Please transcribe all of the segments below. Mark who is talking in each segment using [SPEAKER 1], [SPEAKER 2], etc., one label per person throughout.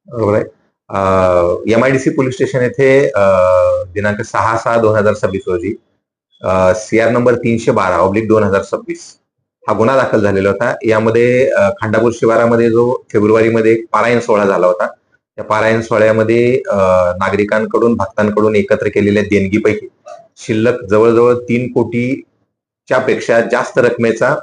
[SPEAKER 1] बरोबर आहे. MIDC police station येथे दिनांक 6/6/2026 रोजी CR नंबर 312/2026 हा गुन्हा दाखल झालेला होता. यामध्ये खांडापूर शिवारामध्ये जो फेब्रुवारीमध्ये एक पारायण सोहळा झाला होता. त्या पारायण सोहळ्यामध्ये नागरिकांकडून, भक्तांकडून एकत्र केलेल्या देणगीपैकी शिल्लक जवळजवळ 3 कोटीच्या पेक्षा जास्त रकमेचा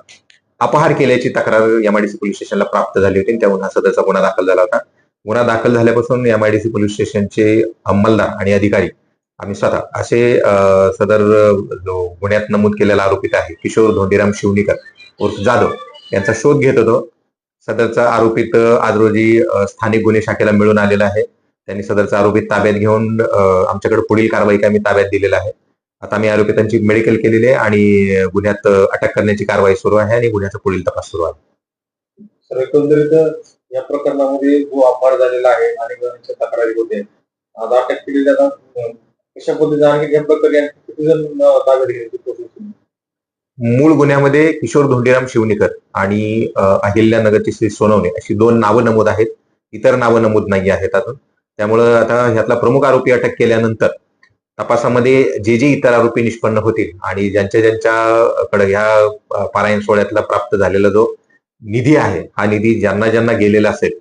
[SPEAKER 1] अपहार केल्याची तक्रार MIDC पोलीस स्टेशनला प्राप्त झाली होती. त्या सदरचा गुन्हा दाखल झाला होता. गुन्हा दाखल झाल्यापासून MIDC पोलीस स्टेशनचे अंमलदार आणि अधिकारी आम्ही स्वतः असे सदर जो गुन्ह्यात नमूद केलेला आरोपित आहे किशोर धोंडीराम शिवणीकर उर्फ जाधव यांचा शोध घेत होतो. सदरचा आरोपित आज रोजी स्थानिक गुन्हे शाखेला मिळून आलेला आहे. त्यांनी सदरचा आरोपित ताब्यात घेऊन आमच्याकडे पुढील कारवाई आम्ही ताब्यात दिलेला आहे. आता आम्ही आरोपितांची मेडिकल केलेली आहे आणि गुन्ह्यात अटक करण्याची कारवाई सुरू आहे आणि गुन्ह्याचा पुढील तपास सुरू आहे.
[SPEAKER 2] सर, एकंदरीत या प्रकरणामध्ये जो अपहार झालेला आहे आणि जणांच्या तक्रारी होते, आज अटक केलेल्या कशा पद्धतीने आणखी या प्रकारे किती जण ताब्यात घेतले?
[SPEAKER 1] मूळ गुन्ह्यामध्ये किशोर धोंडीराम शिवणीकर आणि अहिल्यानगरची श्री सोनवणे अशी 2 नावं नमूद आहेत. इतर नावं नमूद नाही आहेत अजून. त्यामुळं आता ह्यातला प्रमुख आरोपी अटक केल्यानंतर तपासामध्ये जे इतर आरोपी निष्पन्न होतील आणि ज्यांच्याकडे ह्या पारायण सोहळ्यातला प्राप्त झालेला जो निधी आहे, हा निधी ज्यांना ज्यांना गेलेला असेल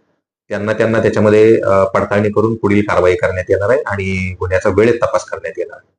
[SPEAKER 1] त्यांना त्यांना त्याच्यामध्ये पडताळणी करून पुढील कारवाई करण्यात येणार आहे आणि गुन्ह्याचा वेळेत तपास करण्यात येणार आहे.